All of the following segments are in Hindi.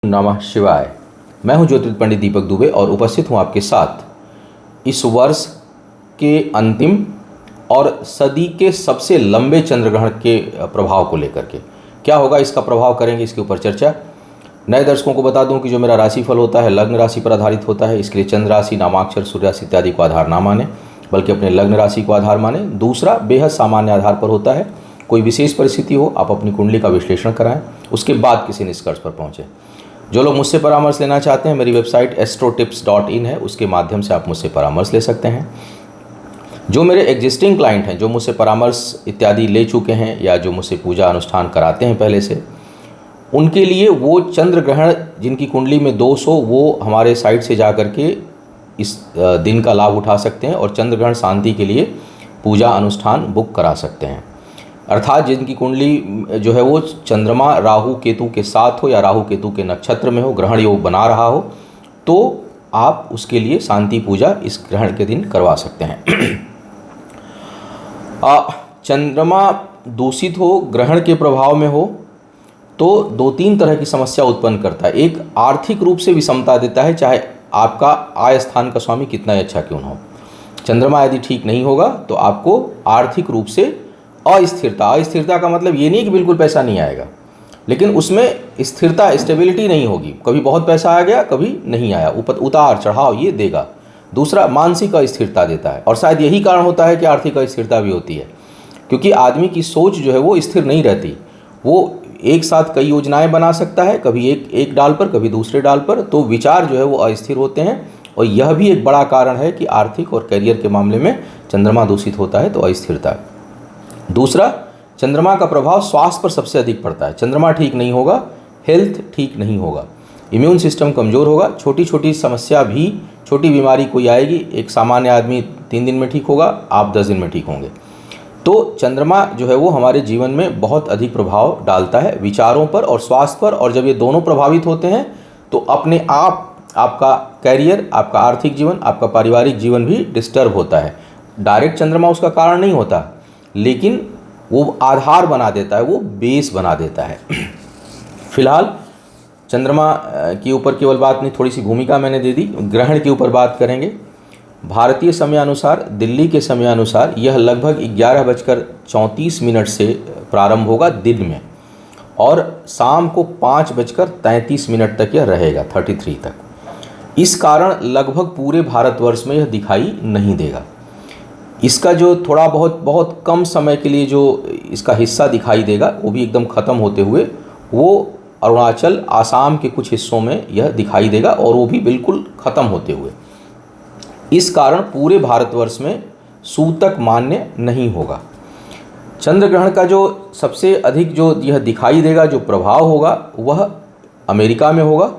नमः शिवाय। मैं हूं ज्योतिष पंडित दीपक दुबे और उपस्थित हूं आपके साथ इस वर्ष के अंतिम और सदी के सबसे लंबे चंद्रग्रहण के प्रभाव को लेकर के। क्या होगा, इसका प्रभाव करेंगे, इसके ऊपर चर्चा। नए दर्शकों को बता दूं कि जो मेरा राशिफल होता है लग्न राशि पर आधारित होता है। इसके लिए चंद्र राशि, नामाक्षर, सूर्य राशि इत्यादि को आधार ना माने, बल्कि अपने लग्न राशि को आधार माने। दूसरा, बेहद सामान्य आधार पर होता है। कोई विशेष परिस्थिति हो, आप अपनी कुंडली का विश्लेषण कराएं, उसके बाद किसी निष्कर्ष पर पहुँचें। जो लोग मुझसे परामर्श लेना चाहते हैं, मेरी वेबसाइट astrotips.in है, उसके माध्यम से आप मुझसे परामर्श ले सकते हैं। जो मेरे एग्जिस्टिंग क्लाइंट हैं, जो मुझसे परामर्श इत्यादि ले चुके हैं या जो मुझसे पूजा अनुष्ठान कराते हैं पहले से, उनके लिए वो चंद्र ग्रहण जिनकी कुंडली में दोष हो, वो हमारे साइट से जा कर के इस दिन का लाभ उठा सकते हैं और चंद्र ग्रहण शांति के लिए पूजा अनुष्ठान बुक करा सकते हैं। अर्थात जिनकी कुंडली जो है वो चंद्रमा राहु केतु के साथ हो या राहु केतु के नक्षत्र में हो, ग्रहण योग बना रहा हो, तो आप उसके लिए शांति पूजा इस ग्रहण के दिन करवा सकते हैं। चंद्रमा दूषित हो, ग्रहण के प्रभाव में हो, तो दो तीन तरह की समस्या उत्पन्न करता है। एक, आर्थिक रूप से विषमता देता है, चाहे आपका आय स्थान का स्वामी कितना ही अच्छा क्यों न हो। चंद्रमा यदि ठीक नहीं होगा तो आपको आर्थिक रूप से अस्थिरता का मतलब ये नहीं कि बिल्कुल पैसा नहीं आएगा, लेकिन उसमें स्थिरता, स्टेबिलिटी नहीं होगी। कभी बहुत पैसा आ गया, कभी नहीं आया, उतार चढ़ाव ये देगा। दूसरा, मानसिक अस्थिरता देता है, और शायद यही कारण होता है कि आर्थिक अस्थिरता भी होती है, क्योंकि आदमी की सोच जो है वो स्थिर नहीं रहती। वो एक साथ कई योजनाएं बना सकता है, कभी एक डाल पर, कभी दूसरे डाल पर, तो विचार जो है वो अस्थिर होते हैं। और यह भी एक बड़ा कारण है कि आर्थिक और करियर के मामले में चंद्रमा दूषित होता है तो अस्थिरता। दूसरा, चंद्रमा का प्रभाव स्वास्थ्य पर सबसे अधिक पड़ता है। चंद्रमा ठीक नहीं होगा, हेल्थ ठीक नहीं होगा, इम्यून सिस्टम कमज़ोर होगा। छोटी छोटी समस्या भी, छोटी बीमारी कोई आएगी, एक सामान्य आदमी 3 दिन में ठीक होगा, आप 10 दिन में ठीक होंगे। तो चंद्रमा जो है वो हमारे जीवन में बहुत अधिक प्रभाव डालता है, विचारों पर और स्वास्थ्य पर। और जब ये दोनों प्रभावित होते हैं तो अपने आप आपका कैरियर, आपका आर्थिक जीवन, आपका पारिवारिक जीवन भी डिस्टर्ब होता है। डायरेक्ट चंद्रमा उसका कारण नहीं होता, लेकिन वो आधार बना देता है, वो बेस बना देता है। फिलहाल चंद्रमा के ऊपर केवल बात नहीं, थोड़ी सी भूमिका मैंने दे दी। ग्रहण के ऊपर बात करेंगे। भारतीय समयानुसार, दिल्ली के समयानुसार यह लगभग 11:34 से प्रारंभ होगा दिन में, और शाम को 5:33 तक यह रहेगा, 33 तक। इस कारण लगभग पूरे भारतवर्ष में यह दिखाई नहीं देगा। इसका जो थोड़ा बहुत कम समय के लिए जो इसका हिस्सा दिखाई देगा, वो भी एकदम ख़त्म होते हुए वो अरुणाचल, आसाम के कुछ हिस्सों में यह दिखाई देगा, और वो भी बिल्कुल ख़त्म होते हुए। इस कारण पूरे भारतवर्ष में सूतक मान्य नहीं होगा। चंद्र ग्रहण का जो सबसे अधिक जो यह दिखाई देगा, जो प्रभाव होगा, वह अमेरिका में होगा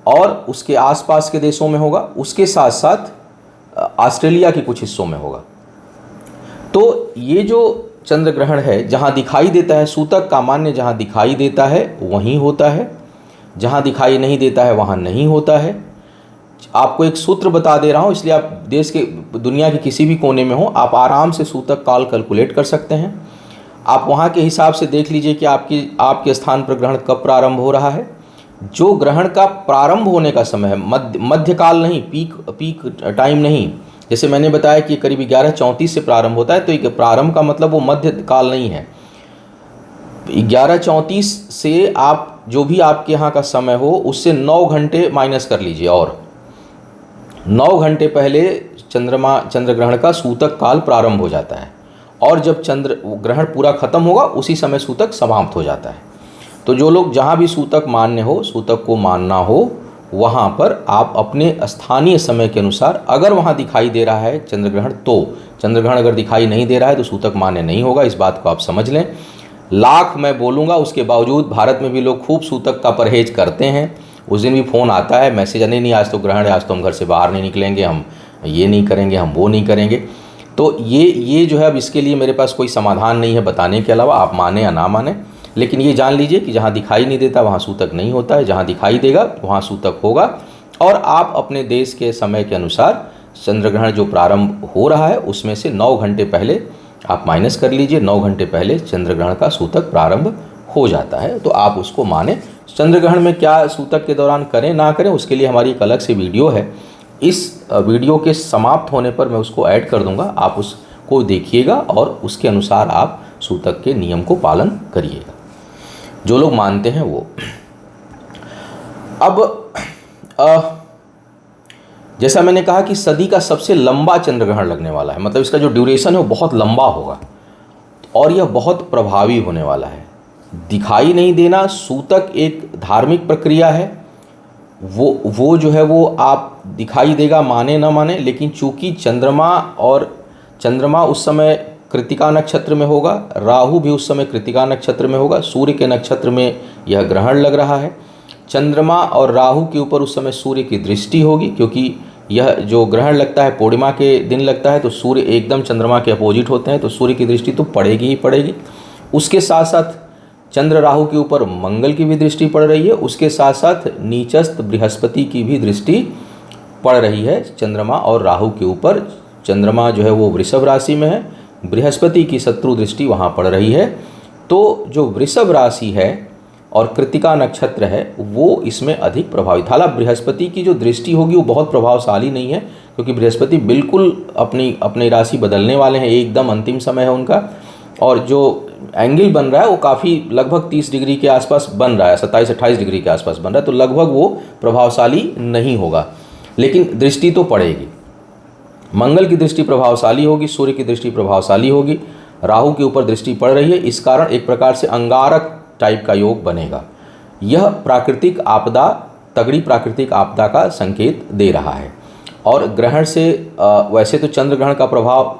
और उसके आसपास के देशों में होगा। उसके साथ साथ ऑस्ट्रेलिया के कुछ हिस्सों में होगा। तो ये जो चंद्र ग्रहण है, जहाँ दिखाई देता है, सूतक का मान्य जहाँ दिखाई देता है वहीं होता है, जहाँ दिखाई नहीं देता है वहाँ नहीं होता है। आपको एक सूत्र बता दे रहा हूँ, इसलिए आप देश के, दुनिया के किसी भी कोने में हो, आप आराम से सूतक काल कैलकुलेट कर सकते हैं। आप वहाँ के हिसाब से देख लीजिए कि आपके स्थान पर ग्रहण कब प्रारंभ हो रहा है। जो ग्रहण का प्रारंभ होने का समय है, मध्यकाल नहीं, पीक टाइम नहीं। जैसे मैंने बताया कि करीब 11:34 से प्रारंभ होता है, तो एक प्रारंभ का मतलब वो मध्यकाल नहीं है। 11:34 से आप जो भी आपके यहाँ का समय हो, उससे 9 घंटे माइनस कर लीजिए, और 9 घंटे पहले चंद्र ग्रहण का सूतक काल प्रारंभ हो जाता है, और जब चंद्र ग्रहण पूरा खत्म होगा उसी समय सूतक समाप्त हो जाता है। तो जो लोग जहाँ भी सूतक मान्य हो, सूतक को मानना हो, वहाँ पर आप अपने स्थानीय समय के अनुसार, अगर वहाँ दिखाई दे रहा है चंद्र ग्रहण, तो चंद्र ग्रहण अगर दिखाई नहीं दे रहा है तो सूतक मान्य नहीं होगा। इस बात को आप समझ लें। लाख मैं बोलूँगा, उसके बावजूद भारत में भी लोग खूब सूतक का परहेज करते हैं। उस दिन भी फ़ोन आता है, मैसेज, नहीं आज तो ग्रहण है, आज तो हम घर से बाहर नहीं निकलेंगे, हम ये नहीं करेंगे, हम वो नहीं करेंगे। तो ये जो है, अब इसके लिए मेरे पास कोई समाधान नहीं है बताने के अलावा, आप माने या ना माने। लेकिन ये जान लीजिए कि जहाँ दिखाई नहीं देता वहाँ सूतक नहीं होता है, जहाँ दिखाई देगा वहाँ सूतक होगा। और आप अपने देश के समय के अनुसार चंद्र ग्रहण जो प्रारंभ हो रहा है उसमें से 9 घंटे पहले आप माइनस कर लीजिए, 9 घंटे पहले चंद्र ग्रहण का सूतक प्रारंभ हो जाता है, तो आप उसको माने। चंद्र ग्रहण में क्या सूतक के दौरान करें ना करें, उसके लिए हमारी एक अलग से वीडियो है। इस वीडियो के समाप्त होने पर मैं उसको ऐड कर दूंगा, आप उसको देखिएगा और उसके अनुसार आप सूतक के नियम को पालन करिएगा, जो लोग मानते हैं वो। अब जैसा मैंने कहा कि सदी का सबसे लंबा चंद्र ग्रहण लगने वाला है, मतलब इसका जो ड्यूरेशन है वो बहुत लंबा होगा और यह बहुत प्रभावी होने वाला है। दिखाई नहीं देना सूतक एक धार्मिक प्रक्रिया है, वो जो है वो आप दिखाई देगा, माने ना माने, लेकिन चूंकि चंद्रमा उस समय कृतिका नक्षत्र में होगा, राहु भी उस समय कृतिका नक्षत्र में होगा, सूर्य के नक्षत्र में यह ग्रहण लग रहा है। चंद्रमा और राहु के ऊपर उस समय सूर्य की दृष्टि होगी, क्योंकि यह जो ग्रहण लगता है पूर्णिमा के दिन लगता है, तो सूर्य एकदम चंद्रमा के अपोजिट होते हैं, तो सूर्य की दृष्टि तो पड़ेगी ही पड़ेगी। उसके साथ साथ चंद्र राहु के ऊपर मंगल की भी दृष्टि पड़ रही है, उसके साथ साथ नीचस्थ बृहस्पति की भी दृष्टि पड़ रही है चंद्रमा और राहु के ऊपर। चंद्रमा जो है वो वृषभ राशि में है, बृहस्पति की शत्रु दृष्टि वहाँ पड़ रही है। तो जो वृषभ राशि है और कृतिका नक्षत्र है वो इसमें अधिक प्रभावित। हालांकि बृहस्पति की जो दृष्टि होगी वो बहुत प्रभावशाली नहीं है, क्योंकि बृहस्पति बिल्कुल अपनी राशि बदलने वाले हैं, एकदम अंतिम समय है उनका, और जो एंगल बन रहा है वो काफ़ी लगभग 30 डिग्री के आसपास बन रहा है, 27-28 डिग्री के आसपास बन रहा है, तो लगभग वो प्रभावशाली नहीं होगा, लेकिन दृष्टि तो पड़ेगी। मंगल की दृष्टि प्रभावशाली होगी, सूर्य की दृष्टि प्रभावशाली होगी, राहु के ऊपर दृष्टि पड़ रही है, इस कारण एक प्रकार से अंगारक टाइप का योग बनेगा। यह प्राकृतिक आपदा, तगड़ी प्राकृतिक आपदा का संकेत दे रहा है। और ग्रहण से वैसे तो चंद्र ग्रहण का प्रभाव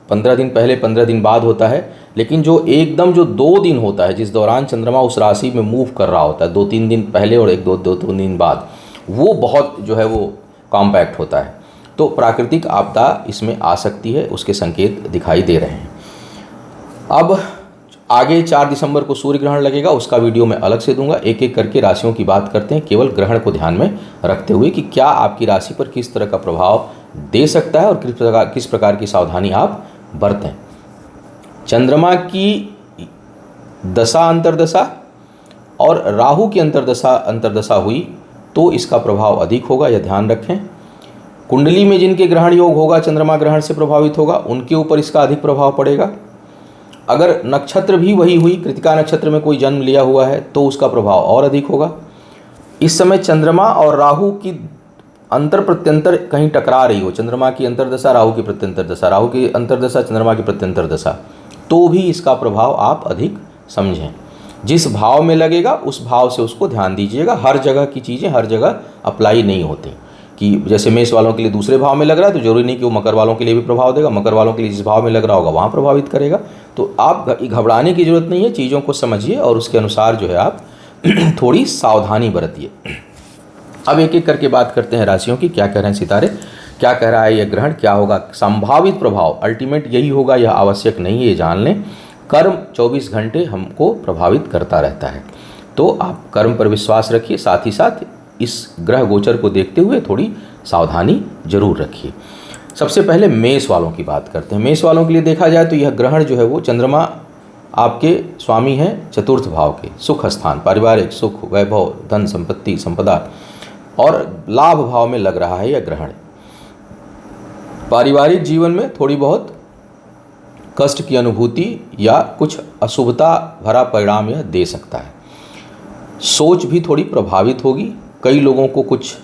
15 दिन पहले 15 दिन बाद होता है, लेकिन जो एकदम जो 2 दिन होता है जिस दौरान चंद्रमा उस राशि में मूव कर रहा होता है, 2-3 दिन पहले और 1-2 दिन बाद, वो बहुत जो है वो कॉम्पैक्ट होता है, तो प्राकृतिक आपदा इसमें आ सकती है, उसके संकेत दिखाई दे रहे हैं। अब आगे 4 दिसंबर को सूर्य ग्रहण लगेगा, उसका वीडियो मैं अलग से दूंगा। एक एक करके राशियों की बात करते हैं, केवल ग्रहण को ध्यान में रखते हुए कि क्या आपकी राशि पर किस तरह का प्रभाव दे सकता है और किस प्रकार की सावधानी आप बरतें। चंद्रमा की दशा अंतर्दशा और राहु की अंतर्दशा हुई तो इसका प्रभाव अधिक होगा, यह ध्यान रखें। कुंडली में जिनके ग्रहण योग होगा, चंद्रमा ग्रहण से प्रभावित होगा, उनके ऊपर इसका अधिक प्रभाव पड़ेगा। अगर नक्षत्र भी वही हुई, कृतिका नक्षत्र में कोई जन्म लिया हुआ है, तो उसका प्रभाव और अधिक होगा। इस समय चंद्रमा और राहु की अंतर प्रत्यंतर कहीं टकरा रही हो, चंद्रमा की अंतर्दशा राहु की प्रत्यंतर दशा, राहु की अंतर्दशा चंद्रमा की प्रत्यंतर दशा, तो भी इसका प्रभाव आप अधिक समझें। जिस भाव में लगेगा उस भाव से उसको ध्यान दीजिएगा। हर जगह की चीज़ें हर जगह अप्लाई नहीं होती, कि जैसे मेष वालों के लिए दूसरे भाव में लग रहा है तो जरूरी नहीं कि वो मकर वालों के लिए भी प्रभाव देगा, मकर वालों के लिए जिस भाव में लग रहा होगा वहाँ प्रभावित करेगा। तो आप घबराने की ज़रूरत नहीं है, चीज़ों को समझिए और उसके अनुसार जो है आप थोड़ी सावधानी बरतिए। अब एक एक करके बात करते हैं राशियों की, क्या कह रहे हैं सितारे, क्या कह रहा है यह ग्रहण, क्या होगा संभावित प्रभाव। अल्टीमेट यही होगा, यह आवश्यक नहीं है, ये जान लें। कर्म 24 घंटे हमको प्रभावित करता रहता है, तो आप कर्म पर विश्वास रखिए, साथ ही साथ इस ग्रह गोचर को देखते हुए थोड़ी सावधानी जरूर रखिए। सबसे पहले मेष वालों की बात करते हैं। मेष वालों के लिए देखा जाए तो यह ग्रहण जो है वो चंद्रमा आपके स्वामी हैं चतुर्थ भाव के, सुख स्थान, पारिवारिक सुख, वैभव, धन संपत्ति, संपदा और लाभ भाव में लग रहा है यह ग्रहण। पारिवारिक जीवन में थोड़ी बहुत कष्ट की अनुभूति या कुछ अशुभता भरा परिणाम यह दे सकता है। सोच भी थोड़ी प्रभावित होगी, कई लोगों को कुछ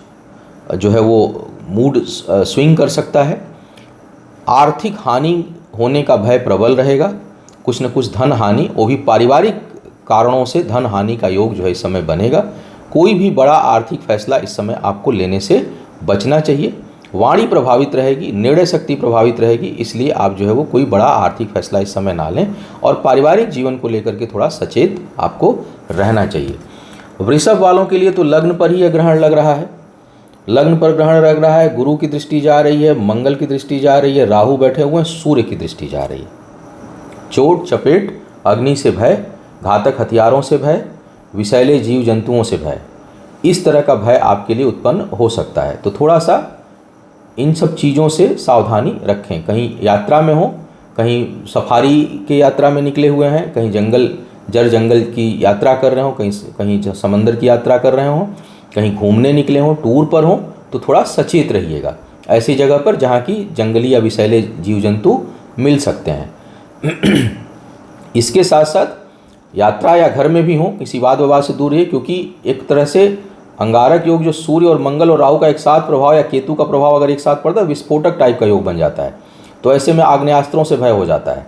जो है वो मूड स्विंग कर सकता है। आर्थिक हानि होने का भय प्रबल रहेगा, कुछ न कुछ धन हानि, वो भी पारिवारिक कारणों से धन हानि का योग जो है इस समय बनेगा। कोई भी बड़ा आर्थिक फैसला इस समय आपको लेने से बचना चाहिए। वाणी प्रभावित रहेगी, निर्णय शक्ति प्रभावित रहेगी, इसलिए आप जो है वो कोई बड़ा आर्थिक फैसला इस समय ना लें और पारिवारिक जीवन को लेकर के थोड़ा सचेत आपको रहना चाहिए। वृषभ वालों के लिए तो लग्न पर ही यह ग्रहण लग रहा है, लग्न पर ग्रहण लग रहा है, गुरु की दृष्टि जा रही है, मंगल की दृष्टि जा रही है, राहु बैठे हुए हैं, सूर्य की दृष्टि जा रही है। चोट चपेट, अग्नि से भय, घातक हथियारों से भय, विषैले जीव जंतुओं से भय, इस तरह का भय आपके लिए उत्पन्न हो सकता है। तो थोड़ा सा इन सब चीज़ों से सावधानी रखें। कहीं यात्रा में हो, कहीं सफारी के यात्रा में निकले हुए हैं, कहीं जंगल जड़ जंगल की यात्रा कर रहे हो, कहीं कहीं समंदर की यात्रा कर रहे हो, कहीं घूमने निकले हो, टूर पर हो, तो थोड़ा सचेत रहिएगा ऐसी जगह पर जहाँ की जंगली या विषैले जीव जंतु मिल सकते हैं। इसके साथ साथ यात्रा या घर में भी हो, किसी वाद विवाद से दूर रहिए, क्योंकि एक तरह से अंगारक योग जो सूर्य और मंगल और राहु का एक साथ प्रभाव या केतु का प्रभाव अगर एक साथ पड़ता है, विस्फोटक टाइप का योग बन जाता है। तो ऐसे में आग्नेयास्त्रों से भय हो जाता है,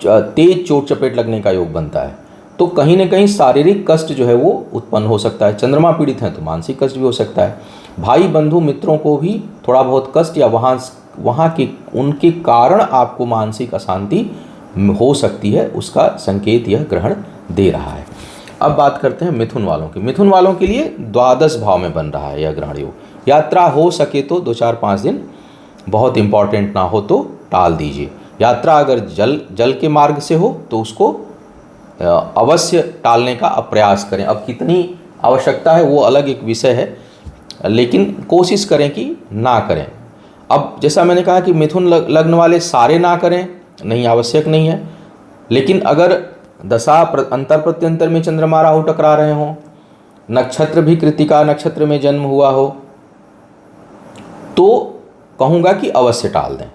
तेज चोट चपेट लगने का योग बनता है। तो कहीं ना कहीं शारीरिक कष्ट जो है वो उत्पन्न हो सकता है। चंद्रमा पीड़ित हैं तो मानसिक कष्ट भी हो सकता है। भाई बंधु मित्रों को भी थोड़ा बहुत कष्ट या वहाँ के उनके कारण आपको मानसिक अशांति हो सकती है, उसका संकेत यह ग्रहण दे रहा है। अब बात करते हैं मिथुन वालों की। मिथुन वालों के लिए द्वादश भाव में बन रहा है यह ग्रहण योग। यात्रा हो सके तो 2-4-5 दिन, बहुत इंपॉर्टेंट ना हो तो टाल दीजिए। यात्रा अगर जल के मार्ग से हो तो उसको अवश्य टालने का प्रयास करें। अब कितनी आवश्यकता है वो अलग एक विषय है, लेकिन कोशिश करें कि ना करें। अब जैसा मैंने कहा कि मिथुन लग्न वाले सारे ना करें, नहीं, आवश्यक नहीं है। लेकिन अगर दशा अंतर प्रत्यंतर में चंद्रमा राहु टकरा रहे हों, नक्षत्र भी कृत्तिका नक्षत्र में जन्म हुआ हो, तो कहूँगा कि अवश्य टाल दें,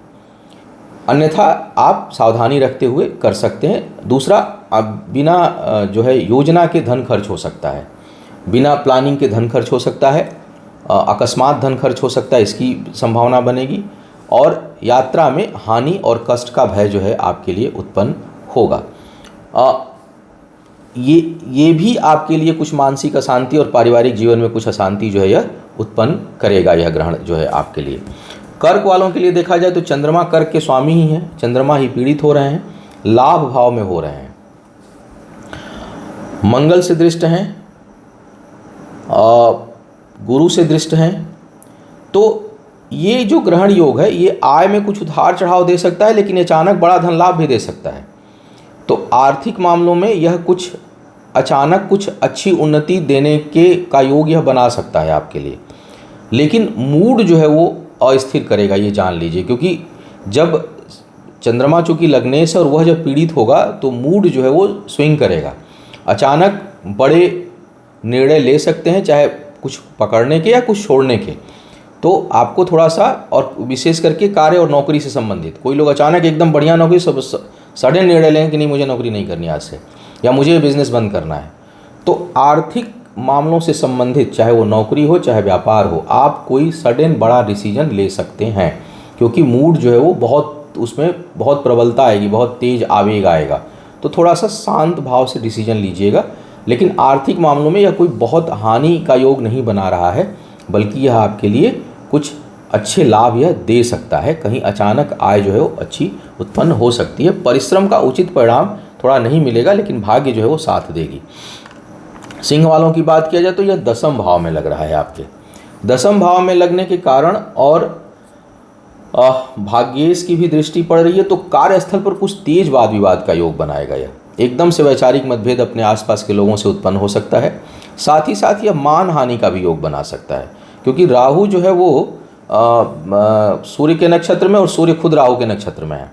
अन्यथा आप सावधानी रखते हुए कर सकते हैं। दूसरा, बिना जो है योजना के धन खर्च हो सकता है, बिना प्लानिंग के धन खर्च हो सकता है, अकस्मात धन खर्च हो सकता है, इसकी संभावना बनेगी। और यात्रा में हानि और कष्ट का भय जो है आपके लिए उत्पन्न होगा। ये भी आपके लिए कुछ मानसिक अशांति और पारिवारिक जीवन में कुछ अशांति जो है यह उत्पन्न करेगा, यह ग्रहण जो है आपके लिए। कर्क वालों के लिए देखा जाए तो चंद्रमा कर्क के स्वामी ही हैं, चंद्रमा ही पीड़ित हो रहे हैं, लाभ भाव में हो रहे हैं, मंगल से दृष्ट हैं, गुरु से दृष्ट हैं। तो ये जो ग्रहण योग है ये आय में कुछ उतार चढ़ाव दे सकता है, लेकिन अचानक बड़ा धन लाभ भी दे सकता है। तो आर्थिक मामलों में यह कुछ अचानक कुछ अच्छी उन्नति देने का योग यह बना सकता है आपके लिए, लेकिन मूड जो है वो अस्थिर करेगा, ये जान लीजिए। क्योंकि जब चंद्रमा चूँकि लग्नेश और वह जब पीड़ित होगा तो मूड जो है वो स्विंग करेगा, अचानक बड़े निर्णय ले सकते हैं, चाहे कुछ पकड़ने के या कुछ छोड़ने के। तो आपको थोड़ा सा, और विशेष करके कार्य और नौकरी से संबंधित कोई लोग अचानक एकदम बढ़िया नौकरी सडन निर्णय लेंगे कि नहीं मुझे नौकरी नहीं करनी आज से, या मुझे बिजनेस बंद करना है। तो आर्थिक मामलों से संबंधित, चाहे वो नौकरी हो चाहे व्यापार हो, आप कोई सडन बड़ा डिसीजन ले सकते हैं, क्योंकि मूड जो है वो बहुत, उसमें बहुत प्रबलता आएगी, बहुत तेज आवेग आएगा। तो थोड़ा सा शांत भाव से डिसीजन लीजिएगा। लेकिन आर्थिक मामलों में यह कोई बहुत हानि का योग नहीं बना रहा है, बल्कि यह आपके लिए कुछ अच्छे लाभ यह दे सकता है। कहीं अचानक आय जो है वो अच्छी उत्पन्न हो सकती है। परिश्रम का उचित परिणाम थोड़ा नहीं मिलेगा, लेकिन भाग्य जो है वो साथ देगी। सिंह वालों की बात किया जाए तो यह दसम भाव में लग रहा है आपके। दसम भाव में लगने के कारण और भाग्येश की भी दृष्टि पड़ रही है, तो कार्यस्थल पर कुछ तेज वाद विवाद का योग बनाएगा। यह एकदम से वैचारिक मतभेद अपने आसपास के लोगों से उत्पन्न हो सकता है। साथ ही साथ यह मान हानि का भी योग बना सकता है, क्योंकि राहु जो है वो सूर्य के नक्षत्र में और सूर्य खुद राहु के नक्षत्र में है।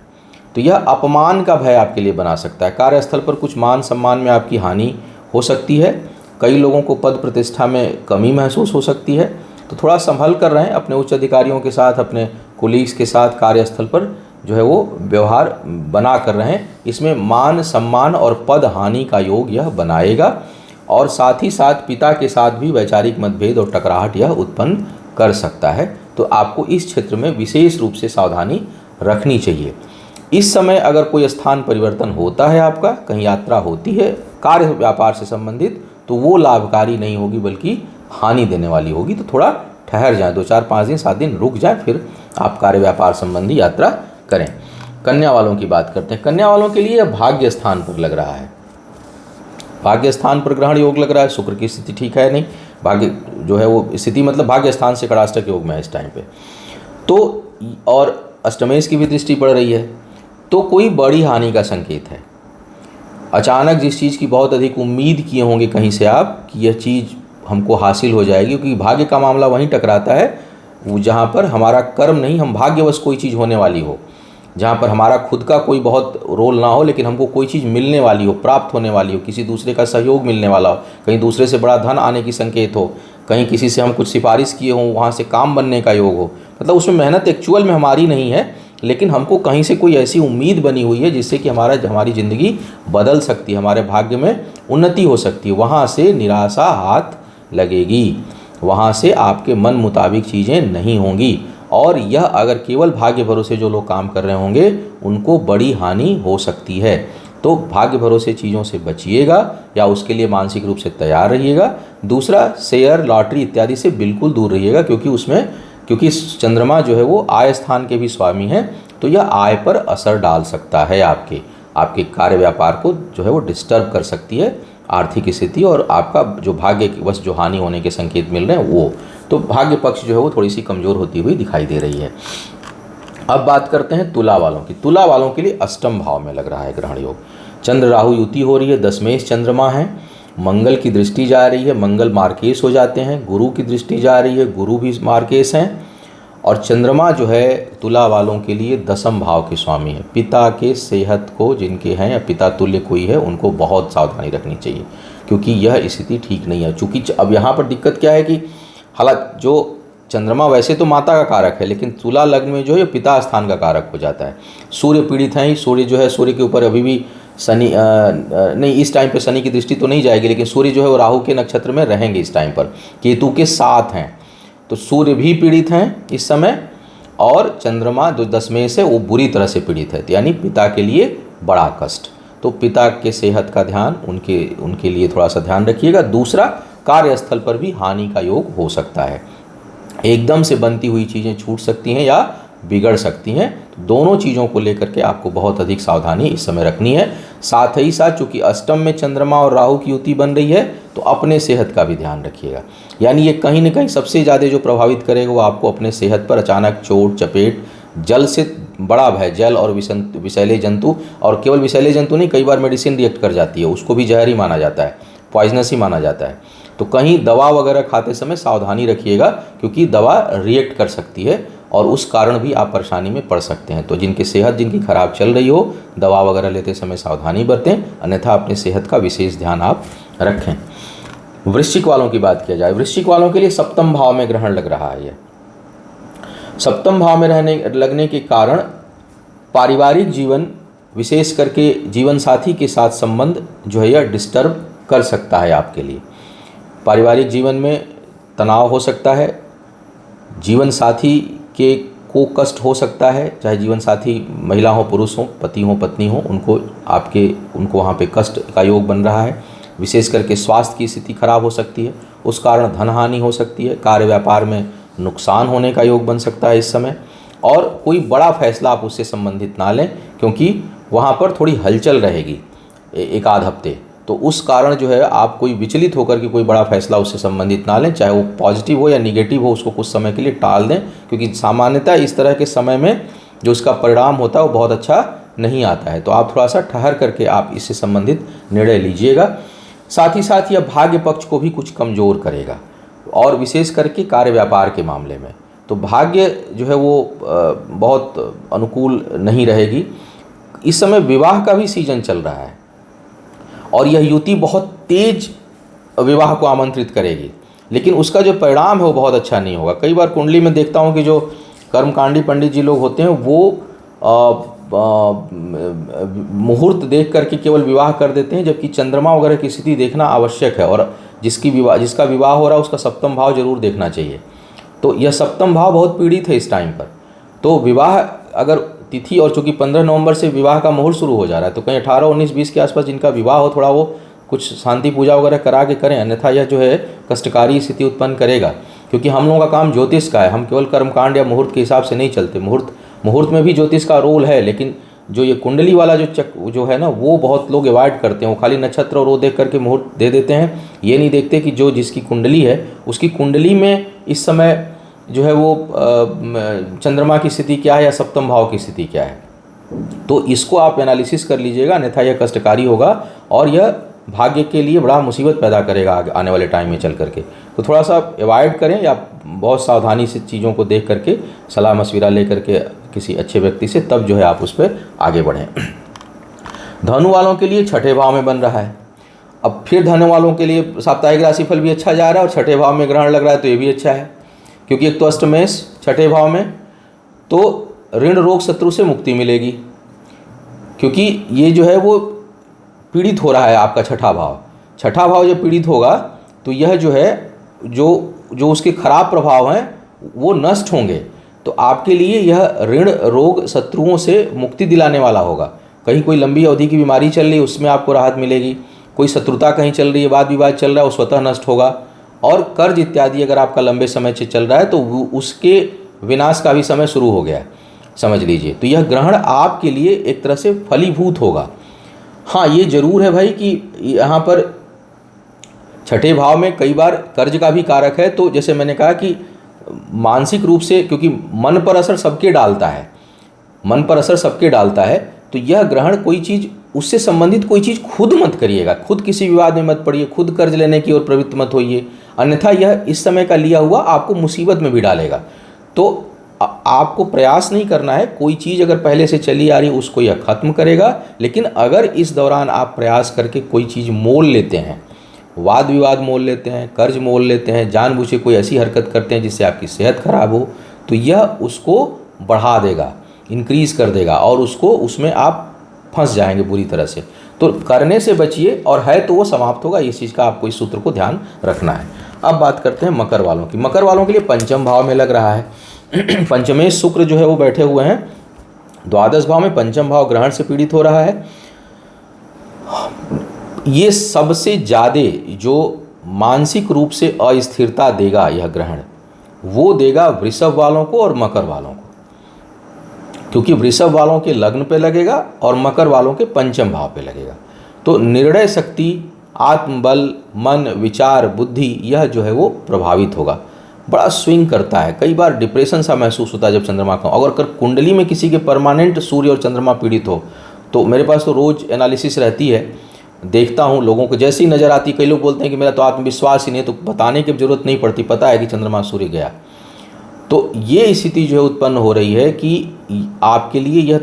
तो यह अपमान का भय आपके लिए बना सकता है। कार्यस्थल पर कुछ मान सम्मान में आपकी हानि हो सकती है। कई लोगों को पद प्रतिष्ठा में कमी महसूस हो सकती है। तो थोड़ा संभल कर रहें अपने उच्च अधिकारियों के साथ, अपने कोलीग्स के साथ कार्यस्थल पर जो है वो व्यवहार बना कर रहें। इसमें मान सम्मान और पद हानि का योग यह बनाएगा, और साथ ही साथ पिता के साथ भी वैचारिक मतभेद और टकराहट यह उत्पन्न कर सकता है। तो आपको इस क्षेत्र में विशेष रूप से सावधानी रखनी चाहिए। इस समय अगर कोई स्थान परिवर्तन होता है, आपका कहीं यात्रा होती है कार्य व्यापार से संबंधित, तो वो लाभकारी नहीं होगी बल्कि हानि देने वाली होगी। तो थोड़ा ठहर जाएं, 2-4-5 दिन 7 दिन रुक जाएं, फिर आप कार्य व्यापार संबंधी यात्रा करें। कन्या वालों की बात करते हैं। कन्या वालों के लिए भाग्य स्थान पर लग रहा है, भाग्य स्थान पर ग्रहण योग लग रहा है। शुक्र की स्थिति ठीक है नहीं, भाग्य जो है वो स्थिति मतलब भाग्य स्थान से कड़ाष्टक योग में है इस टाइम पे। तो और अष्टमेश की भी दृष्टि पड़ रही है, तो कोई बड़ी हानि का संकेत है। अचानक जिस चीज़ की बहुत अधिक उम्मीद किए होंगे कहीं से आप कि यह चीज़ हमको हासिल हो जाएगी, क्योंकि भाग्य का मामला वहीं टकराता है वो जहाँ पर हमारा कर्म नहीं, हम भाग्यवश कोई चीज़ होने वाली हो। जहाँ पर हमारा खुद का कोई बहुत रोल ना हो, लेकिन हमको कोई चीज़ मिलने वाली हो, प्राप्त होने वाली हो, किसी दूसरे का सहयोग मिलने वाला हो, कहीं दूसरे से बड़ा धन आने की संकेत हो, कहीं किसी से हम कुछ सिफारिश किए हों, वहाँ से काम बनने का योग हो, मतलब उसमें मेहनत एक्चुअल में हमारी नहीं है, लेकिन हमको कहीं से कोई ऐसी उम्मीद बनी हुई है जिससे कि हमारी ज़िंदगी बदल सकती है, हमारे भाग्य में उन्नति हो सकती है, वहाँ से निराशा हाथ लगेगी, वहाँ से आपके मन मुताबिक चीज़ें नहीं होंगी। और यह अगर केवल भाग्य भरोसे जो लोग काम कर रहे होंगे उनको बड़ी हानि हो सकती है। तो भाग्य भरोसे चीज़ों से बचिएगा या उसके लिए मानसिक रूप से तैयार रहिएगा। दूसरा, शेयर, लॉटरी इत्यादि से बिल्कुल दूर रहिएगा, क्योंकि चंद्रमा जो है वो आय स्थान के भी स्वामी हैं, तो यह आय पर असर डाल सकता है, आपके कार्य व्यापार को जो है वो डिस्टर्ब कर सकती है, आर्थिक स्थिति, और आपका जो भाग्य की वश जो हानि होने के संकेत मिल रहे हैं वो, तो भाग्य पक्ष जो है वो थोड़ी सी कमज़ोर होती हुई दिखाई दे रही है। अब बात करते हैं तुला वालों की। तुला वालों के लिए अष्टम भाव में लग रहा है ग्रहण योग। चंद्र राहु युति हो रही है, दशमेश चंद्रमा है, मंगल की दृष्टि जा रही है, मंगल मार्केश हो जाते हैं, गुरु की दृष्टि जा रही है, गुरु भी मार्केश हैं, और चंद्रमा जो है तुला वालों के लिए दसम भाव के स्वामी है। पिता के सेहत को जिनके हैं या पिता तुल्य कोई है उनको बहुत सावधानी रखनी चाहिए, क्योंकि यह स्थिति ठीक नहीं है। चूँकि अब यहाँ पर दिक्कत क्या है कि हालांकि जो चंद्रमा वैसे तो माता का कारक है, लेकिन तुला लग्न में जो है पिता स्थान का कारक हो जाता है। सूर्य पीड़ित हैं, सूर्य जो है, सूर्य के ऊपर अभी भी शनि नहीं, इस टाइम पे शनि की दृष्टि तो नहीं जाएगी, लेकिन सूर्य जो है वो राहु के नक्षत्र में रहेंगे इस टाइम पर, केतु के साथ हैं, तो सूर्य भी पीड़ित हैं इस समय, और चंद्रमा जो दशमेश है वो बुरी तरह से पीड़ित है, यानी पिता के लिए बड़ा कष्ट। तो पिता के सेहत का ध्यान, उनके लिए थोड़ा सा ध्यान रखिएगा। दूसरा, कार्यस्थल पर भी हानि का योग हो सकता है, एकदम से बनती हुई चीज़ें छूट सकती हैं या बिगड़ सकती हैं, तो दोनों चीज़ों को लेकर के आपको बहुत अधिक सावधानी इस समय रखनी है। साथ ही साथ चूँकि अष्टम में चंद्रमा और राहु की युति बन रही है, तो अपने सेहत का भी ध्यान रखिएगा। यानी ये कहीं ना कहीं सबसे ज़्यादा जो प्रभावित करेगा वो आपको अपने सेहत पर अचानक चोट चपेट, जल से बड़ा भय, जल और विषैले जंतु, और केवल विषैले जंतु नहीं, कई बार मेडिसिन रिएक्ट कर जाती है, उसको भी जहर ही माना जाता है, पॉइजनस ही माना जाता है। तो कहीं दवा वगैरह खाते समय सावधानी रखिएगा, क्योंकि दवा रिएक्ट कर सकती है और उस कारण भी आप परेशानी में पड़ सकते हैं। तो जिनकी सेहत खराब चल रही हो, दवा वगैरह लेते समय सावधानी बरतें, अन्यथा अपने सेहत का विशेष ध्यान आप रखें। वृश्चिक वालों की बात किया जाए, वृश्चिक वालों के लिए सप्तम भाव में ग्रहण लग रहा है। यह सप्तम भाव में लगने के कारण पारिवारिक जीवन, विशेष करके जीवन साथी के साथ संबंध जो है यह डिस्टर्ब कर सकता है आपके लिए। पारिवारिक जीवन में तनाव हो सकता है, जीवन साथी को कष्ट हो सकता है, चाहे जीवन साथी महिला हो पुरुष हो, पति हो पत्नी हो, उनको वहाँ पे कष्ट का योग बन रहा है। विशेष करके स्वास्थ्य की स्थिति खराब हो सकती है, उस कारण धन हानि हो सकती है, कार्य व्यापार में नुकसान होने का योग बन सकता है इस समय, और कोई बड़ा फैसला आप उससे संबंधित ना लें, क्योंकि वहाँ पर थोड़ी हलचल रहेगी एक आध हफ्ते। तो उस कारण जो है आप कोई विचलित होकर के कोई बड़ा फैसला उससे संबंधित ना लें, चाहे वो पॉजिटिव हो या निगेटिव हो, उसको कुछ समय के लिए टाल दें, क्योंकि सामान्यतः इस तरह के समय में जो उसका परिणाम होता है वो बहुत अच्छा नहीं आता है। तो आप थोड़ा सा ठहर करके आप इससे संबंधित निर्णय लीजिएगा। साथ ही साथ यह भाग्य पक्ष को भी कुछ कमज़ोर करेगा, और विशेष करके कार्य व्यापार के मामले में तो भाग्य जो है वो बहुत अनुकूल नहीं रहेगी। इस समय विवाह का भी सीजन चल रहा है, और यह युति बहुत तेज विवाह को आमंत्रित करेगी, लेकिन उसका जो परिणाम है वो बहुत अच्छा नहीं होगा। कई बार कुंडली में देखता हूँ कि जो कर्मकांडी पंडित जी लोग होते हैं वो मुहूर्त देख करके केवल विवाह कर देते हैं, जबकि चंद्रमा वगैरह की स्थिति देखना आवश्यक है, और जिसका विवाह हो रहा है उसका सप्तम भाव जरूर देखना चाहिए। तो यह सप्तम भाव बहुत पीड़ित है इस टाइम पर। तो विवाह अगर तिथि, और चूँकि 15 नवंबर से विवाह का मुहूर्त शुरू हो जा रहा है, तो कहीं 18, 19, 20 के आसपास जिनका विवाह हो, थोड़ा वो कुछ शांति पूजा वगैरह करा के करें, अन्यथा यह जो है कष्टकारी स्थिति उत्पन्न करेगा। क्योंकि हम लोगों का काम ज्योतिष का है, हम केवल कर्मकांड या मुहूर्त के हिसाब से नहीं चलते। मुहूर्त में भी ज्योतिष का रोल है, लेकिन जो ये कुंडली वाला जो है ना, वो बहुत लोग अवॉइड करते हैं। वो खाली नक्षत्र और वो देख करके मुहूर्त दे देते हैं, ये नहीं देखते कि जो जिसकी कुंडली है उसकी कुंडली में इस समय जो है वो चंद्रमा की स्थिति क्या है या सप्तम भाव की स्थिति क्या है। तो इसको आप एनालिसिस कर लीजिएगा, अन्यथा यह कष्टकारी होगा और यह भाग्य के लिए बड़ा मुसीबत पैदा करेगा आने वाले टाइम में चल करके। तो थोड़ा सा अवॉइड करें या बहुत सावधानी से चीज़ों को देख करके सलाह मशविरा ले करके किसी अच्छे व्यक्ति से, तब जो है आप उस पर आगे बढ़ें। धनु वालों के लिए छठे भाव में बन रहा है। अब फिर धनु वालों के लिए साप्ताहिक राशिफल भी अच्छा जा रहा है और छठे भाव में ग्रहण लग रहा है, तो ये भी अच्छा है, क्योंकि एक तो अष्टमेश छठे भाव में, तो ऋण रोग शत्रु से मुक्ति मिलेगी, क्योंकि ये जो है वो पीड़ित हो रहा है आपका छठा भाव। छठा भाव जब पीड़ित होगा तो यह जो है जो उसके खराब प्रभाव हैं वो नष्ट होंगे, तो आपके लिए यह ऋण रोग शत्रुओं से मुक्ति दिलाने वाला होगा। कहीं कोई लंबी अवधि की बीमारी चल रही है उसमें आपको राहत मिलेगी, कोई शत्रुता कहीं चल रही है, वाद विवाद चल रहा है, वो स्वतः नष्ट होगा, और कर्ज इत्यादि अगर आपका लंबे समय से चल रहा है तो उसके विनाश का भी समय शुरू हो गया है, समझ लीजिए। तो यह ग्रहण आपके लिए एक तरह से फलीभूत होगा। हाँ, ये जरूर है भाई कि यहाँ पर छठे भाव में कई बार कर्ज का भी कारक है, तो जैसे मैंने कहा कि मानसिक रूप से, क्योंकि मन पर असर सबके डालता है, मन पर असर सबके डालता है, तो यह ग्रहण कोई चीज़ उससे संबंधित कोई चीज़ खुद मत करिएगा, खुद किसी विवाद में मत पड़िए, खुद कर्ज लेने की ओर प्रवृत्त मत होइए, अन्यथा यह इस समय का लिया हुआ आपको मुसीबत में भी डालेगा। तो आपको प्रयास नहीं करना है, कोई चीज़ अगर पहले से चली आ रही है उसको यह खत्म करेगा, लेकिन अगर इस दौरान आप प्रयास करके कोई चीज़ मोल लेते हैं, वाद विवाद मोल लेते हैं, कर्ज मोल लेते हैं, जानबूझ के कोई ऐसी हरकत करते हैं जिससे आपकी सेहत खराब हो, तो यह उसको बढ़ा देगा, इंक्रीज कर देगा, और उसमें आप फंस जाएंगे बुरी तरह से। तो करने से बचिए, और है तो वो समाप्त होगा, इस चीज़ का आपको इस सूत्र को ध्यान रखना है। अब बात करते हैं मकर वालों की। मकर वालों के लिए पंचम भाव में लग रहा है। पंचमेश शुक्र जो है वो बैठे हुए हैं द्वादश भाव में, पंचम भाव ग्रहण से पीड़ित हो रहा है। ये सबसे ज़्यादा जो मानसिक रूप से अस्थिरता देगा यह ग्रहण, वो देगा वृषभ वालों को और मकर वालों को, क्योंकि वृषभ वालों के लग्न पे लगेगा और मकर वालों के पंचम भाव पे लगेगा। तो निर्णय शक्ति, आत्मबल, मन, विचार, बुद्धि, यह जो है वो प्रभावित होगा, बड़ा स्विंग करता है। कई बार डिप्रेशन सा महसूस होता है जब चंद्रमा का, अगर कुंडली में किसी के परमानेंट सूर्य और चंद्रमा पीड़ित हो, तो मेरे पास तो रोज़ एनालिसिस रहती है, देखता हूँ लोगों को, जैसी नज़र आती, कई लोग बोलते हैं कि मेरा तो आत्मविश्वास ही नहीं, तो बताने की जरूरत नहीं पड़ती, पता है कि चंद्रमा सूर्य गया। तो ये स्थिति जो है उत्पन्न हो रही है कि आपके लिए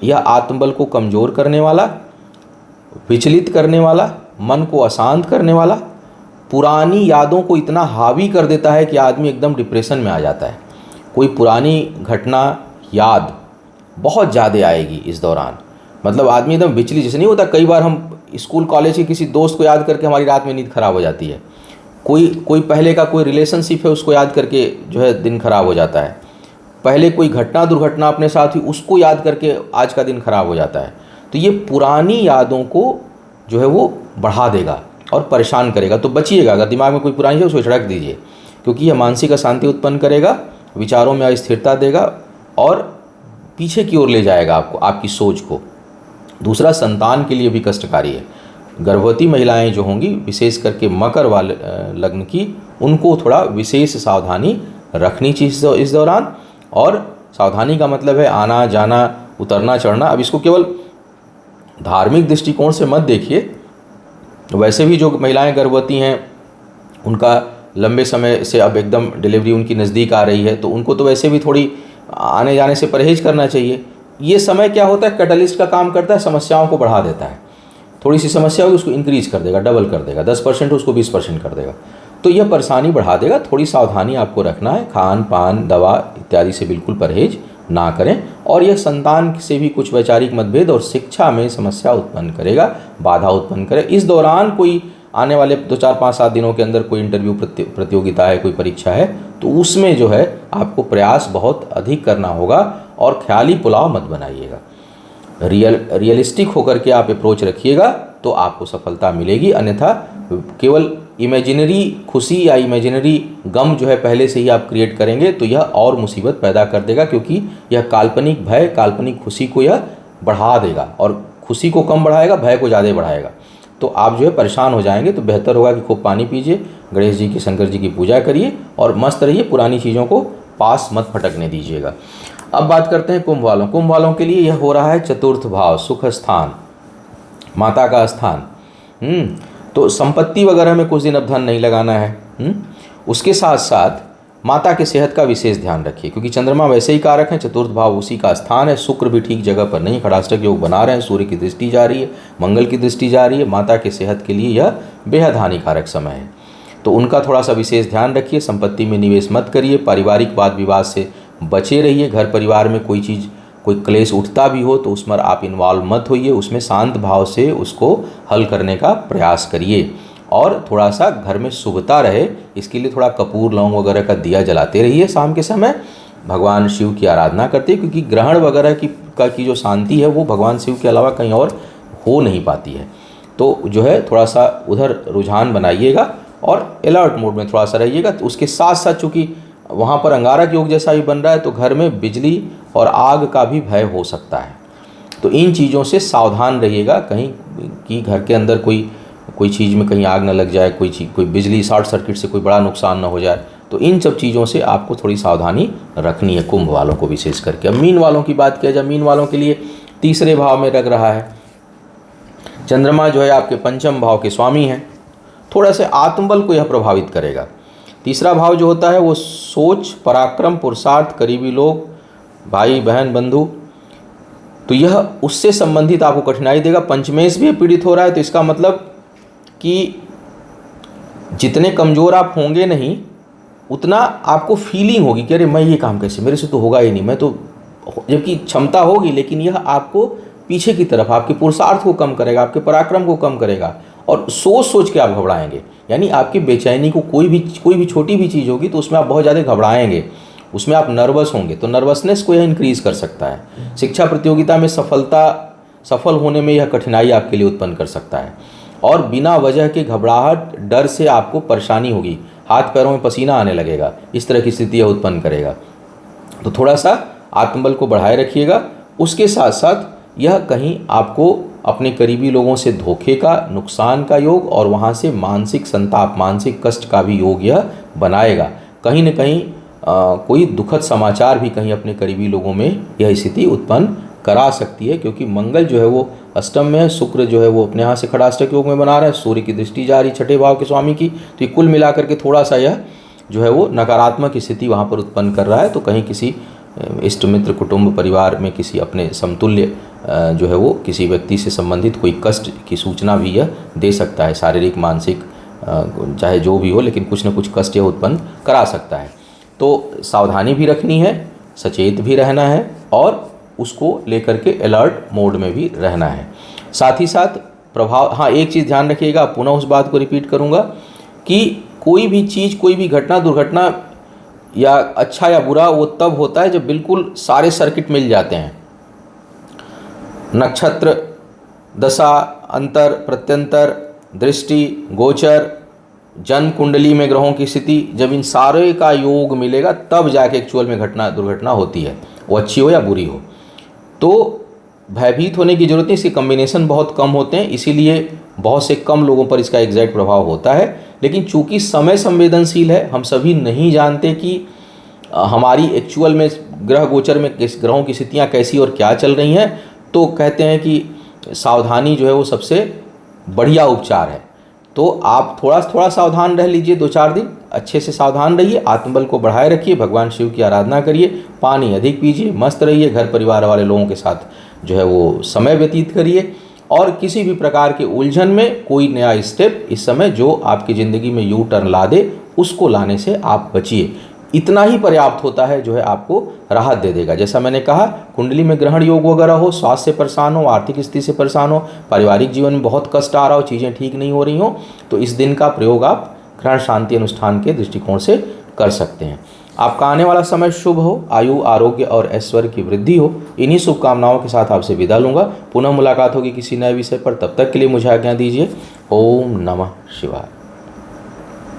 यह आत्मबल को कमज़ोर करने वाला, विचलित करने वाला, मन को अशांत करने वाला, पुरानी यादों को इतना हावी कर देता है कि आदमी एकदम डिप्रेशन में आ जाता है। कोई पुरानी घटना याद बहुत ज़्यादा आएगी इस दौरान, मतलब आदमी एकदम विचलित, जैसे नहीं होता, कई बार हम स्कूल कॉलेज के किसी दोस्त को याद करके हमारी रात में नींद खराब हो जाती है, कोई पहले का कोई रिलेशनशिप है उसको याद करके जो है दिन खराब हो जाता है, पहले कोई घटना दुर्घटना अपने साथ हुई उसको याद करके आज का दिन खराब हो जाता है। तो ये पुरानी यादों को जो है वो बढ़ा देगा और परेशान करेगा। तो बचिएगा, अगर दिमाग में कोई पुरानी है उसको छिड़क दीजिए, क्योंकि यह मानसिक अशांति उत्पन्न करेगा, विचारों में अस्थिरता देगा और पीछे की ओर ले जाएगा आपको, आपकी सोच को। दूसरा, संतान के लिए भी कष्टकारी है। गर्भवती महिलाएं जो होंगी, विशेष करके मकर वाले लग्न की, उनको थोड़ा विशेष सावधानी रखनी चाहिए इस दौरान। और सावधानी का मतलब है आना जाना, उतरना चढ़ना। अब इसको केवल धार्मिक दृष्टिकोण से मत देखिए, वैसे भी जो महिलाएं गर्भवती हैं उनका लंबे समय से अब एकदम डिलीवरी उनकी नज़दीक आ रही है, तो उनको तो वैसे भी थोड़ी आने जाने से परहेज करना चाहिए। ये समय क्या होता है, कैटलिस्ट का काम करता है, समस्याओं को बढ़ा देता है। थोड़ी सी समस्या होगी उसको इंक्रीज कर देगा, डबल कर देगा, 10% उसको 20% कर देगा, तो यह परेशानी बढ़ा देगा। थोड़ी सावधानी आपको रखना है, खान पान दवा इत्यादि से बिल्कुल परहेज ना करें। और यह संतान से भी कुछ वैचारिक मतभेद और शिक्षा में समस्या उत्पन्न करेगा, बाधा उत्पन्न करे। इस दौरान कोई आने वाले 2, 4, 5, 7 दिनों के अंदर कोई इंटरव्यू प्रतियोगिता है, कोई परीक्षा है, तो उसमें जो है आपको प्रयास बहुत अधिक करना होगा और ख्याली पुलाव मत बनाइएगा। रियलिस्टिक होकर के आप अप्रोच रखिएगा तो आपको सफलता मिलेगी, अन्यथा केवल इमेजिनरी खुशी या इमेजिनरी गम जो है पहले से ही आप क्रिएट करेंगे तो यह और मुसीबत पैदा कर देगा, क्योंकि यह काल्पनिक भय काल्पनिक खुशी को यह बढ़ा देगा और खुशी को कम बढ़ाएगा, भय को ज़्यादा बढ़ाएगा। तो आप जो है परेशान हो जाएंगे। तो बेहतर होगा कि खूब पानी पीजिए, गणेश जी की, शंकर जी की पूजा करिए और मस्त रहिए, पुरानी चीज़ों को पास मत फटकने दीजिएगा। अब बात करते हैं कुंभ वालों। कुंभ वालों के लिए यह हो रहा है चतुर्थ भाव, सुख स्थान, माता का स्थान। तो संपत्ति वगैरह में कुछ दिन अब धन नहीं लगाना है। उसके साथ साथ माता के सेहत का विशेष ध्यान रखिए, क्योंकि चंद्रमा वैसे ही कारक है, चतुर्थ भाव उसी का स्थान है, शुक्र भी ठीक जगह पर नहीं, खड़ाष्टक योग बना रहे हैं, सूर्य की दृष्टि जा रही है, मंगल की दृष्टि जा रही है। माता के सेहत के लिए यह बेहद हानिकारक समय है, तो उनका थोड़ा सा विशेष ध्यान रखिए। संपत्ति में निवेश मत करिए, पारिवारिक वाद विवाद से बचे रहिए। घर परिवार में कोई क्लेश उठता भी हो तो उसमें आप इन्वॉल्व मत होइए, उसमें शांत भाव से उसको हल करने का प्रयास करिए। और थोड़ा सा घर में शुभता रहे, इसके लिए थोड़ा कपूर लौंग वगैरह का दिया जलाते रहिए शाम के समय। भगवान शिव की आराधना करते, क्योंकि ग्रहण वगैरह की जो शांति है वो भगवान शिव के अलावा कहीं और हो नहीं पाती है। तो जो है थोड़ा सा उधर रुझान बनाइएगा और अलर्ट मोड में थोड़ा सा रहिएगा। तो उसके साथ साथ चूँकि वहाँ पर अंगारक योग जैसा भी बन रहा है, तो घर में बिजली और आग का भी भय हो सकता है। तो इन चीज़ों से सावधान रहिएगा, कहीं कि घर के अंदर कोई चीज़ में कहीं आग न लग जाए, कोई बिजली शॉर्ट सर्किट से कोई बड़ा नुकसान न हो जाए। तो इन सब चीज़ों से आपको थोड़ी सावधानी रखनी है, कुंभ वालों को विशेष करके। अब मीन वालों की बात किया जाए, मीन वालों के लिए तीसरे भाव में लग रहा है चंद्रमा, जो है आपके पंचम भाव के स्वामी हैं। थोड़ा से आत्मबल को यह प्रभावित करेगा। तीसरा भाव जो होता है वो सोच, पराक्रम, पुरुषार्थ, करीबी लोग, भाई बहन, बंधु, तो यह उससे संबंधित आपको कठिनाई देगा। पंचमेश भी पीड़ित हो रहा है, तो इसका मतलब कि जितने कमज़ोर आप होंगे नहीं, उतना आपको फीलिंग होगी कि अरे मैं ये काम कैसे, मेरे से तो होगा ही नहीं, मैं तो, जबकि क्षमता होगी, लेकिन यह आपको पीछे की तरफ आपके पुरुषार्थ को कम करेगा, आपके पराक्रम को कम करेगा, और सोच के आप घबराएंगे। यानी आपकी बेचैनी को कोई भी छोटी भी चीज़ होगी तो उसमें आप बहुत ज़्यादा घबराएंगे, उसमें आप नर्वस होंगे, तो नर्वसनेस को यह इंक्रीज़ कर सकता है। शिक्षा प्रतियोगिता में सफल होने में यह कठिनाई आपके लिए उत्पन्न कर सकता है। और बिना वजह के घबराहट, डर से आपको परेशानी होगी, हाथ पैरों में पसीना आने लगेगा, इस तरह की स्थिति यह उत्पन्न करेगा। तो थोड़ा सा आत्मबल को बढ़ाए रखिएगा। उसके साथ साथ यह कहीं आपको अपने करीबी लोगों से धोखे का, नुकसान का योग और वहाँ से मानसिक संताप, मानसिक कष्ट का भी योग यह बनाएगा। कहीं न कहीं कोई दुखद समाचार भी कहीं अपने करीबी लोगों में यह स्थिति उत्पन्न करा सकती है, क्योंकि मंगल जो है वो अष्टम में है, शुक्र जो है वो अपने यहाँ से खड़ाष्टक योग में बना रहा है, सूर्य की दृष्टि जा रही छठे भाव के स्वामी की। तो ये कुल मिलाकर के थोड़ा सा यह जो है वो नकारात्मक स्थिति वहाँ पर उत्पन्न कर रहा है। तो कहीं किसी इष्ट मित्र, कुटुंब, परिवार में किसी अपने समतुल्य जो है वो किसी व्यक्ति से संबंधित कोई कष्ट की सूचना भी यह दे सकता है, शारीरिक, मानसिक, चाहे जो भी हो, लेकिन कुछ न कुछ कष्ट यह उत्पन्न करा सकता है। तो सावधानी भी रखनी है, सचेत भी रहना है और उसको लेकर के अलर्ट मोड में भी रहना है। साथ ही साथ प्रभाव, हाँ एक चीज़ ध्यान रखिएगा, पुनः उस बात को रिपीट करूँगा कि कोई भी चीज़, कोई भी घटना, दुर्घटना या अच्छा या बुरा वो तब होता है जब बिल्कुल सारे सर्किट मिल जाते हैं। नक्षत्र, दशा, अंतर, प्रत्यंतर, दृष्टि, गोचर, जन्म कुंडली में ग्रहों की स्थिति, जब इन सारे का योग मिलेगा तब जाके एक्चुअल में दुर्घटना होती है, वो अच्छी हो या बुरी हो। तो भयभीत होने की जरूरत नहीं, इसके कम्बिनेशन बहुत कम होते हैं, इसीलिए बहुत से कम लोगों पर इसका एग्जैक्ट प्रभाव होता है। लेकिन चूंकि समय संवेदनशील है, हम सभी नहीं जानते कि हमारी एक्चुअल में ग्रह गोचर में ग्रहों की स्थितियाँ कैसी और क्या चल रही हैं, तो कहते हैं कि सावधानी जो है वो सबसे बढ़िया उपचार है। तो आप थोड़ा सावधान रह लीजिए, 2-4 दिन अच्छे से सावधान रहिए, आत्मबल को बढ़ाए रखिए, भगवान शिव की आराधना करिए, पानी अधिक पीजिए, मस्त रहिए, घर परिवार वाले लोगों के साथ जो है वो समय व्यतीत करिए, और किसी भी प्रकार के उलझन में कोई नया स्टेप इस समय जो आपकी ज़िंदगी में यू टर्न ला दे उसको लाने से आप बचिए। इतना ही पर्याप्त होता है, जो है आपको राहत दे देगा। जैसा मैंने कहा, कुंडली में ग्रहण योग वगैरह हो, स्वास्थ्य से परेशान हो, आर्थिक स्थिति से परेशान हो, पारिवारिक जीवन में बहुत कष्ट आ रहा हो, चीज़ें ठीक नहीं हो रही हो, तो इस दिन का प्रयोग आप ग्रहण शांति अनुष्ठान के दृष्टिकोण से कर सकते हैं। आपका आने वाला समय शुभ हो, आयु, आरोग्य और ऐश्वर्य की वृद्धि हो। इन्हीं शुभकामनाओं के साथ आपसे विदा लूँगा। पुनः मुलाकात होगी किसी नए विषय पर, तब तक के लिए मुझे आज्ञा दीजिए। ओम नमः शिवाय।